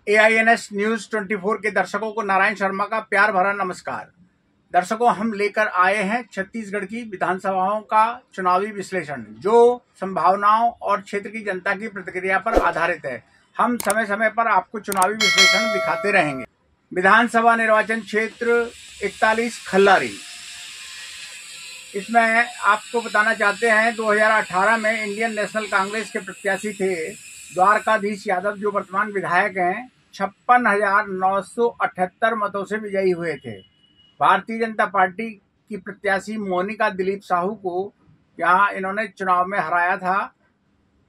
AINS news 24 के दर्शकों को नारायण शर्मा का प्यार भरा नमस्कार। दर्शकों, हम लेकर आए हैं छत्तीसगढ़ की विधानसभाओं का चुनावी विश्लेषण, जो संभावनाओं और क्षेत्र की जनता की प्रतिक्रिया पर आधारित है। हम समय समय पर आपको चुनावी विश्लेषण दिखाते रहेंगे। विधानसभा निर्वाचन क्षेत्र 41 खल्लारी। इसमें आपको बताना चाहते हैं 2018 में इंडियन नेशनल कांग्रेस के प्रत्याशी थे द्वारकाधीश यादव, जो वर्तमान विधायक हैं, 56,978 मतों से विजयी हुए थे। भारतीय जनता पार्टी की प्रत्याशी मोनिका दिलीप साहू को यहाँ इन्होंने चुनाव में हराया था,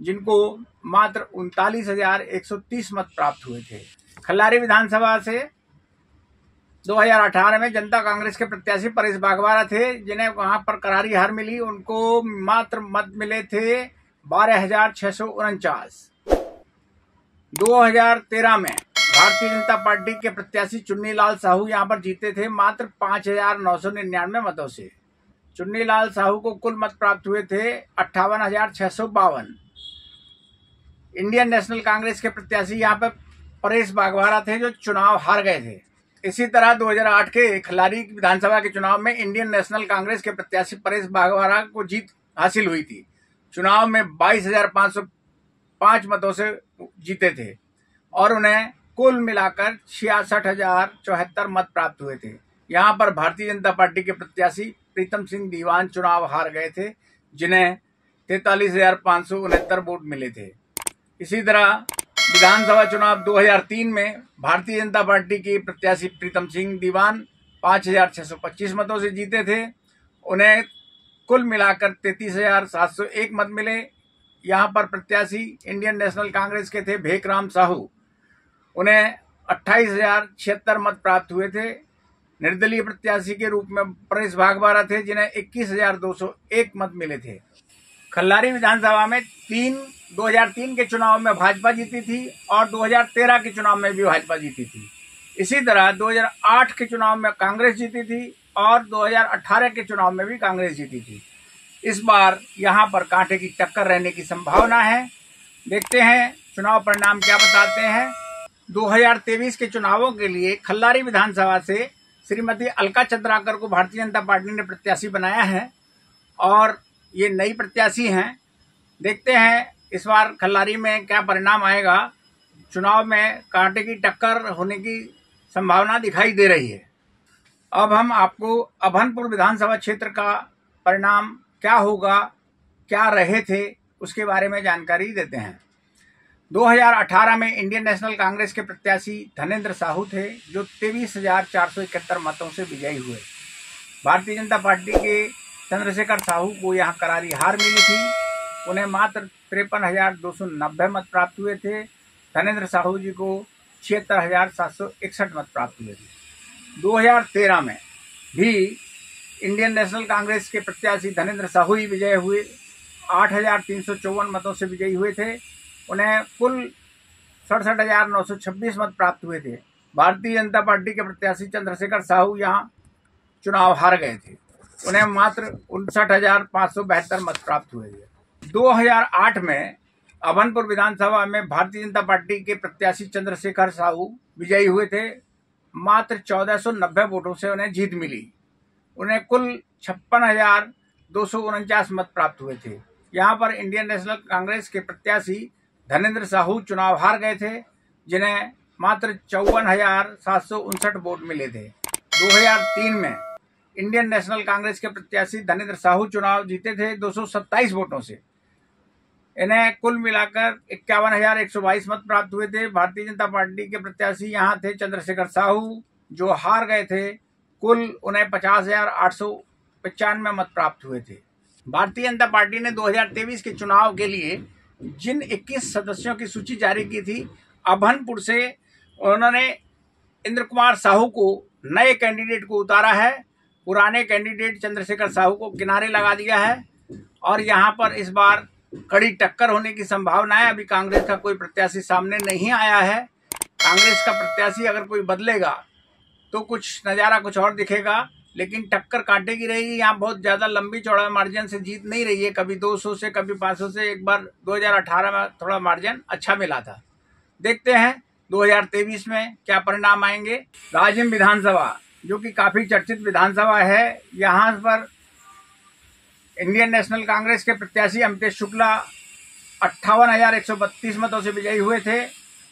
जिनको मात्र 39,130 मत प्राप्त हुए थे। खल्लारी विधानसभा से 2018 में जनता कांग्रेस के प्रत्याशी परेश बागवारा थे, जिन्हें वहां पर करारी हार मिली। उनको मात्र मत मिले थे 12,649। 2013 में भारतीय जनता पार्टी के प्रत्याशी चुन्नीलाल साहू यहां पर जीते थे मात्र 5,999 मतों से। चुन्नीलाल साहू को कुल मत प्राप्त हुए थे 58,652। इंडियन नेशनल कांग्रेस के प्रत्याशी यहां पर परेश बागवारा थे, जो चुनाव हार गए थे। इसी तरह 2008 के खल्लारी विधानसभा के चुनाव में इंडियन नेशनल कांग्रेस के प्रत्याशी परेश बागवारा को जीत हासिल हुई थी। चुनाव में 22,505 मतों से जीते थे और उन्हें कुल मिलाकर 66,074 मत प्राप्त हुए थे। यहां पर भारतीय जनता पार्टी के प्रत्याशी प्रीतम सिंह दीवान चुनाव हार गए थे, जिन्हें 43,569 वोट मिले थे। इसी तरह विधानसभा चुनाव 2003 में भारतीय जनता पार्टी के प्रत्याशी प्रीतम सिंह दीवान 5,625 मतों से जीते थे। उन्हें कुल मिलाकर 33,701 मत मिले। यहाँ पर प्रत्याशी इंडियन नेशनल कांग्रेस के थे भेकराम साहू, उन्हें 28,076 मत प्राप्त हुए थे। निर्दलीय प्रत्याशी के रूप में परेश बागवारा थे, जिन्हें 21,201 मत मिले थे। खल्लारी विधानसभा में 2003 के चुनाव में भाजपा जीती थी और 2013 के चुनाव में भी भाजपा जीती थी। इसी तरह 2008 के चुनाव में कांग्रेस जीती थी और 2018 के चुनाव में भी कांग्रेस जीती थी। इस बार यहां पर कांटे की टक्कर रहने की संभावना है। देखते हैं चुनाव परिणाम क्या बताते हैं। 2023 के चुनावों के लिए खल्लारी विधानसभा से श्रीमती अलका चंद्राकर को भारतीय जनता पार्टी ने प्रत्याशी बनाया है और ये नई प्रत्याशी हैं। देखते हैं इस बार खल्लारी में क्या परिणाम आएगा। चुनाव में कांटे की टक्कर होने की संभावना दिखाई दे रही है। अब हम आपको अभनपुर विधानसभा क्षेत्र का परिणाम क्या होगा, क्या रहे थे, उसके बारे में जानकारी देते हैं। 2018 में इंडियन नेशनल कांग्रेस के प्रत्याशी धनेन्द्र साहू थे, जो 23,471 मतों से विजयी हुए। भारतीय जनता पार्टी के चंद्रशेखर साहू को यहाँ करारी हार मिली थी। उन्हें मात्र 53,290 मत प्राप्त हुए थे। धनेन्द्र साहू जी को 76,761 मत प्राप्त हुए थे। 2013 में भी इंडियन नेशनल कांग्रेस के प्रत्याशी धनेन्द्र साहू ही विजय हुए। 8,354 मतों से विजयी हुए थे। उन्हें कुल 67,926 मत प्राप्त हुए थे। भारतीय जनता पार्टी के प्रत्याशी चंद्रशेखर साहू यहाँ चुनाव हार गए थे। उन्हें मात्र 59,572 मत प्राप्त हुए थे। 2008 में अभनपुर विधानसभा में भारतीय जनता पार्टी के प्रत्याशी चंद्रशेखर साहू विजयी हुए थे। मात्र 1,490 वोटों से उन्हें जीत मिली। उन्हें कुल 56,249 मत प्राप्त हुए थे। यहाँ पर इंडियन नेशनल कांग्रेस के प्रत्याशी धनेन्द्र साहू चुनाव हार गए थे, जिन्हें मात्र 54,759 वोट मिले थे। 2003 में इंडियन नेशनल कांग्रेस के प्रत्याशी धनेन्द्र साहू चुनाव जीते थे 227 वोटों से। इन्हें कुल मिलाकर 51,122 मत प्राप्त हुए थे। भारतीय जनता पार्टी के प्रत्याशी यहाँ थे चंद्रशेखर साहू, जो हार गए थे। कुल उन्हें 50,895 मत प्राप्त हुए थे। भारतीय जनता पार्टी ने 2023 के चुनाव के लिए जिन 21 सदस्यों की सूची जारी की थी, अभनपुर से उन्होंने इंद्र कुमार साहू को, नए कैंडिडेट को उतारा है। पुराने कैंडिडेट चंद्रशेखर साहू को किनारे लगा दिया है और यहाँ पर इस बार कड़ी टक्कर होने की संभावना है। अभी कांग्रेस का कोई प्रत्याशी सामने नहीं आया है। कांग्रेस का प्रत्याशी अगर कोई बदलेगा तो कुछ नज़ारा कुछ और दिखेगा, लेकिन टक्कर काटेगी रहेगी। यहाँ बहुत ज़्यादा लंबी चौड़ा मार्जिन से जीत नहीं रही है, कभी 200 से कभी 500 से। एक बार 2018 में थोड़ा मार्जिन अच्छा मिला था। देखते हैं 2023 में क्या परिणाम आएंगे। राजिम विधानसभा जो कि काफी चर्चित विधानसभा है, यहाँ पर इंडियन नेशनल कांग्रेस के प्रत्याशी अमितेश शुक्ला 58,132 मतों से विजयी हुए थे।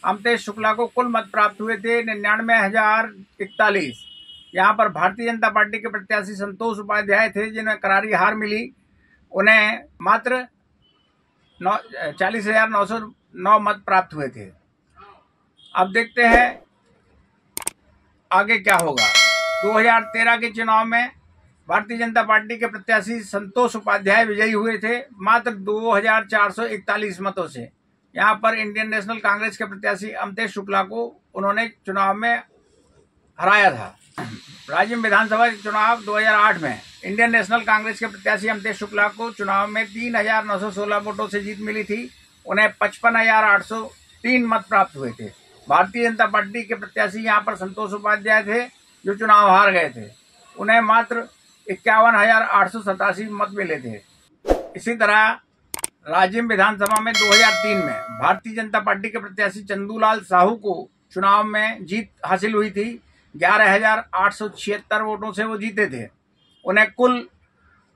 अमितेश शुक्ला को कुल मत प्राप्त हुए थे 99,041। यहाँ पर भारतीय जनता पार्टी के प्रत्याशी संतोष उपाध्याय थे, जिन्हें करारी हार मिली। उन्हें मात्र 40,909 मत प्राप्त हुए थे। अब देखते हैं आगे क्या होगा। 2013 के चुनाव में भारतीय जनता पार्टी के प्रत्याशी संतोष उपाध्याय विजयी हुए थे मात्र 2,441 मतों से। यहाँ पर इंडियन नेशनल कांग्रेस के प्रत्याशी अमितेश शुक्ला को उन्होंने चुनाव में हराया था। राजिम विधानसभा चुनाव 2008 में इंडियन नेशनल कांग्रेस के प्रत्याशी अमितेश शुक्ला को चुनाव में 3,916 वोटों से जीत मिली थी। उन्हें 55,803 मत प्राप्त हुए थे। भारतीय जनता पार्टी के प्रत्याशी यहाँ पर संतोष उपाध्याय थे, जो चुनाव हार गए थे। उन्हें मात्र 51,887 मत मिले थे। इसी तरह राजिम विधानसभा में 2003 में भारतीय जनता पार्टी के प्रत्याशी चंदूलाल साहू को चुनाव में जीत हासिल हुई थी। 11,876 वोटों से वो जीते थे। उन्हें कुल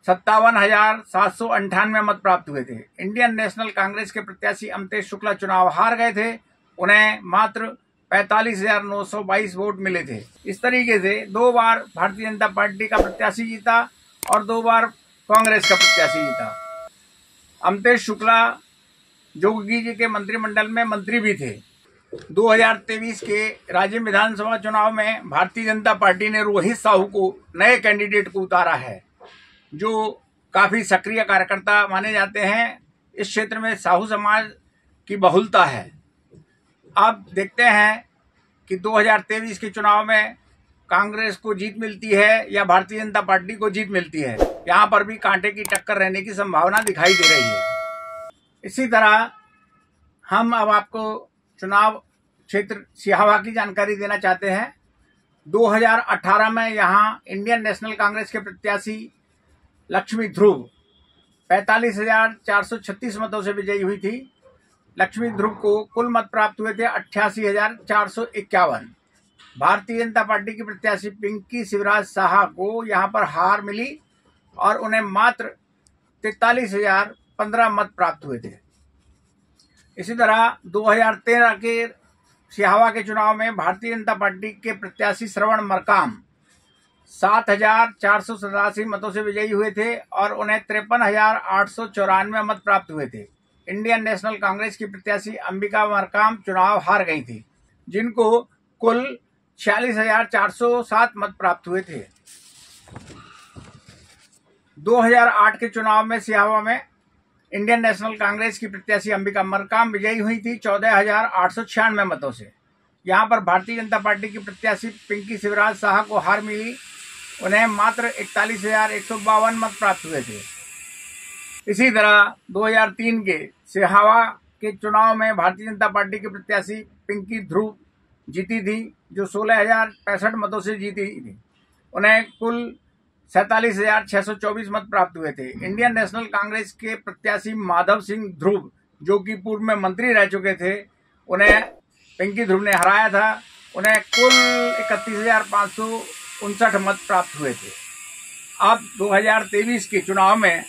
57,798 मत प्राप्त हुए थे। इंडियन नेशनल कांग्रेस के प्रत्याशी अमितेश शुक्ला चुनाव हार गए थे। उन्हें मात्र 45,922 वोट मिले थे। इस तरीके से 2 बार भारतीय जनता पार्टी का प्रत्याशी जीता और 2 बार कांग्रेस का प्रत्याशी जीता। अमितेश शुक्ला जोगी जी के मंत्रिमंडल में मंत्री भी थे। 2023 के राज्य विधानसभा चुनाव में भारतीय जनता पार्टी ने रोहित साहू को नए कैंडिडेट को उतारा है, जो काफी सक्रिय कार्यकर्ता माने जाते हैं। इस क्षेत्र में साहू समाज की बहुलता है। अब देखते हैं कि 2023 के चुनाव में कांग्रेस को जीत मिलती है या भारतीय जनता पार्टी को जीत मिलती है। यहाँ पर भी कांटे की टक्कर रहने की संभावना दिखाई दे रही है। इसी तरह हम अब आपको चुनाव क्षेत्र सिहावा की जानकारी देना चाहते हैं। 2018 में यहाँ इंडियन नेशनल कांग्रेस के प्रत्याशी लक्ष्मी ध्रुव 45,436 मतों से विजयी हुई थी। लक्ष्मी ध्रुव को कुल मत प्राप्त हुए थे 88,451। भारतीय जनता पार्टी की प्रत्याशी पिंकी शिवराज शाह को यहाँ पर हार मिली और उन्हें मात्र 43,015 मत प्राप्त हुए थे। इसी तरह 2013 के सिहावा के चुनाव में भारतीय जनता पार्टी के प्रत्याशी श्रवण मरकाम 7,487 मतों से विजयी हुए थे और उन्हें 53,894 मत प्राप्त हुए थे। इंडियन नेशनल कांग्रेस की प्रत्याशी अंबिका मरकाम चुनाव हार गई थी, जिनको कुल 46,407 मत प्राप्त हुए थे। 2008 के चुनाव में सिहावा में इंडियन नेशनल कांग्रेस की प्रत्याशी अंबिका मरकाम विजयी हुई थी 14,896 मतों से। यहाँ पर भारतीय जनता पार्टी की प्रत्याशी पिंकी शिवराज शाह को हार मिली। उन्हें मात्र 41,152 मत प्राप्त हुए थे। इसी तरह 2003 के सिहावा के चुनाव में भारतीय जनता पार्टी के प्रत्याशी पिंकी ध्रुव जीती थी, जो 16,065 मतों से जीती थी। उन्हें कुल 47,624 मत प्राप्त हुए थे। इंडियन नेशनल कांग्रेस के प्रत्याशी माधव सिंह ध्रुव, जो कि पूर्व में मंत्री रह चुके थे, उन्हें पिंकी ध्रुव ने हराया था। उन्हें कुल 31,559 मत प्राप्त हुए थे। अब 2023 के चुनाव में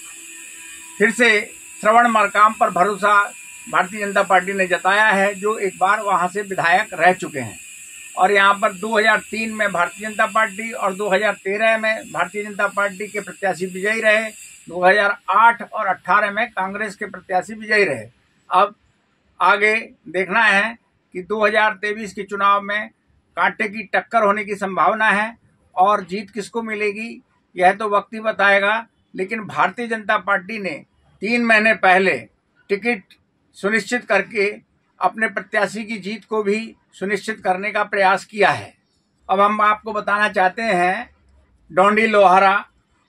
फिर से श्रवण मरकाम पर भरोसा भारतीय जनता पार्टी ने जताया है, जो एक बार वहां से विधायक रह चुके हैं। और यहाँ पर 2003 में भारतीय जनता पार्टी और 2013 में भारतीय जनता पार्टी के प्रत्याशी विजयी रहे। 2008 और 18 में कांग्रेस के प्रत्याशी विजयी रहे। अब आगे देखना है कि 2023 के चुनाव में कांटे की टक्कर होने की संभावना है और जीत किसको मिलेगी यह तो वक्त ही बताएगा। लेकिन भारतीय जनता पार्टी ने 3 महीने पहले टिकट सुनिश्चित करके अपने प्रत्याशी की जीत को भी सुनिश्चित करने का प्रयास किया है। अब हम आपको बताना चाहते हैं डोंडी लोहारा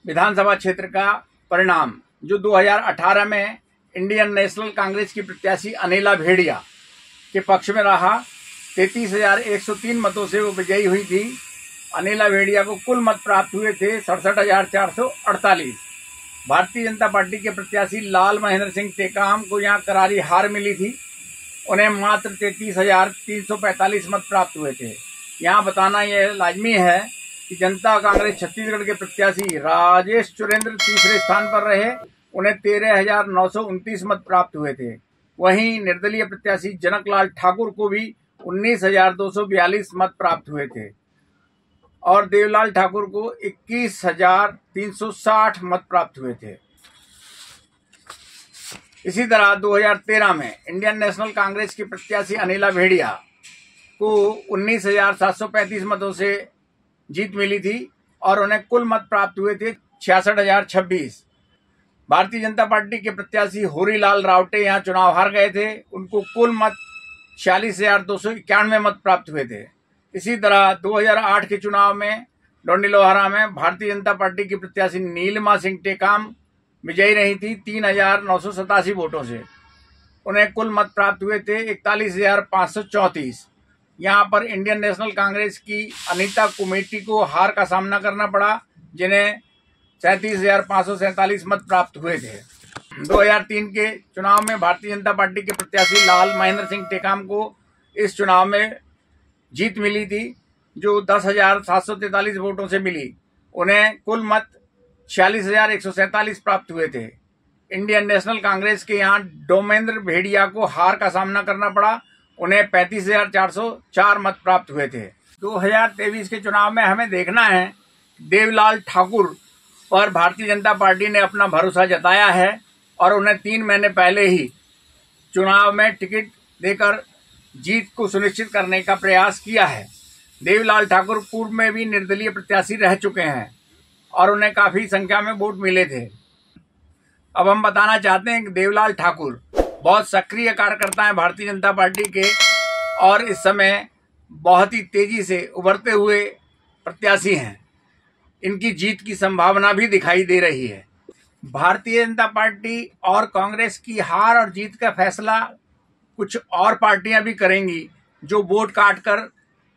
विधानसभा क्षेत्र का परिणाम, जो 2018 में इंडियन नेशनल कांग्रेस की प्रत्याशी अनिला भेड़िया के पक्ष में रहा। 33,103 मतों से वो विजयी हुई थी। अनिला भेड़िया को कुल मत प्राप्त हुए थे 67,448। भारतीय जनता पार्टी के प्रत्याशी लाल महेंद्र सिंह टेकाम को यहाँ करारी हार मिली थी। उन्हें मात्र 33,345 मत प्राप्त हुए थे। यहाँ बताना यह लाजमी है कि जनता कांग्रेस छत्तीसगढ़ के प्रत्याशी राजेश चुरेंद्र तीसरे स्थान पर रहे। उन्हें 13,929 मत प्राप्त हुए थे। वहीं निर्दलीय प्रत्याशी जनकलाल ठाकुर को भी 19,242 मत प्राप्त हुए थे और देवलाल ठाकुर को 21,360 मत प्राप्त हुए थे। इसी तरह 2013 में इंडियन नेशनल कांग्रेस की प्रत्याशी अनिला भेड़िया को 19,735 मतों से जीत मिली थी और उन्हें कुल मत प्राप्त हुए थे 66,026। भारतीय जनता पार्टी के प्रत्याशी होरीलाल रावटे यहां चुनाव हार गए थे। उनको कुल मत 46,291 मत प्राप्त हुए थे। इसी तरह 2008 के चुनाव में डोंडीलोहारा में भारतीय जनता पार्टी की प्रत्याशी नीलिमा सिंह टेकाम विजयी रही थी 3,987 वोटों से। उन्हें कुल मत प्राप्त हुए थे 41,534। यहाँ पर इंडियन नेशनल कांग्रेस की अनीता कुमेटी को हार का सामना करना पड़ा, जिन्हें 37,547 मत प्राप्त हुए थे। 2003 के चुनाव में भारतीय जनता पार्टी के प्रत्याशी लाल महेंद्र सिंह टेकाम को इस चुनाव में जीत मिली थी, जो 10,743 वोटों से मिली। उन्हें कुल मत 46,147 प्राप्त हुए थे। इंडियन नेशनल कांग्रेस के यहाँ डोमेंद्र भेड़िया को हार का सामना करना पड़ा। उन्हें 35,404 मत प्राप्त हुए थे। 2023 के चुनाव में हमें देखना है देवलाल ठाकुर पर भारतीय जनता पार्टी ने अपना भरोसा जताया है और उन्हें 3 महीने पहले ही चुनाव में टिकट देकर जीत को सुनिश्चित करने का प्रयास किया है। देवलाल ठाकुर पूर्व में भी निर्दलीय प्रत्याशी रह चुके हैं और उन्हें काफी संख्या में वोट मिले थे। अब हम बताना चाहते हैं कि देवलाल ठाकुर बहुत सक्रिय कार्यकर्ता हैं भारतीय जनता पार्टी के और इस समय बहुत ही तेजी से उभरते हुए प्रत्याशी हैं। इनकी जीत की संभावना भी दिखाई दे रही है। भारतीय जनता पार्टी और कांग्रेस की हार और जीत का फैसला कुछ और पार्टियां भी करेंगी, जो वोट काटकर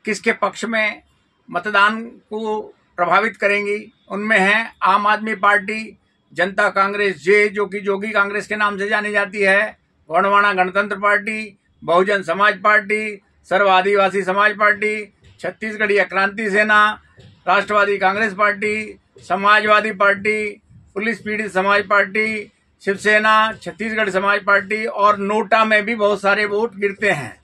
किसके पक्ष में मतदान को प्रभावित करेंगी। उनमें है आम आदमी पार्टी, जनता कांग्रेस जे जो कि जोगी कांग्रेस के नाम से जानी जाती है, गोंडवाना गणतंत्र पार्टी, बहुजन समाज पार्टी, सर्व आदिवासी समाज party, Chhattisgarhiya Kranti Sena, Rashtravadi Congress party, Samajwadi party, police Peedit Samaj party, Shiv Sena, Chhattisgarh समाज पार्टी और नोटा में भी बहुत सारे वोट गिरते हैं।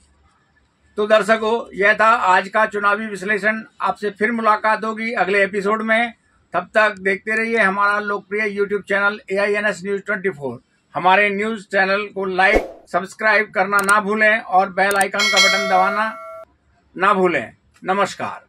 तो दर्शकों, यह था आज का चुनावी विश्लेषण। आपसे फिर मुलाकात होगी अगले एपिसोड में। तब तक देखते रहिए हमारा लोकप्रिय यूट्यूब चैनल AINS News 24। हमारे न्यूज चैनल को लाइक सब्सक्राइब करना ना भूलें और बेल आइकन का बटन दबाना ना भूलें। नमस्कार।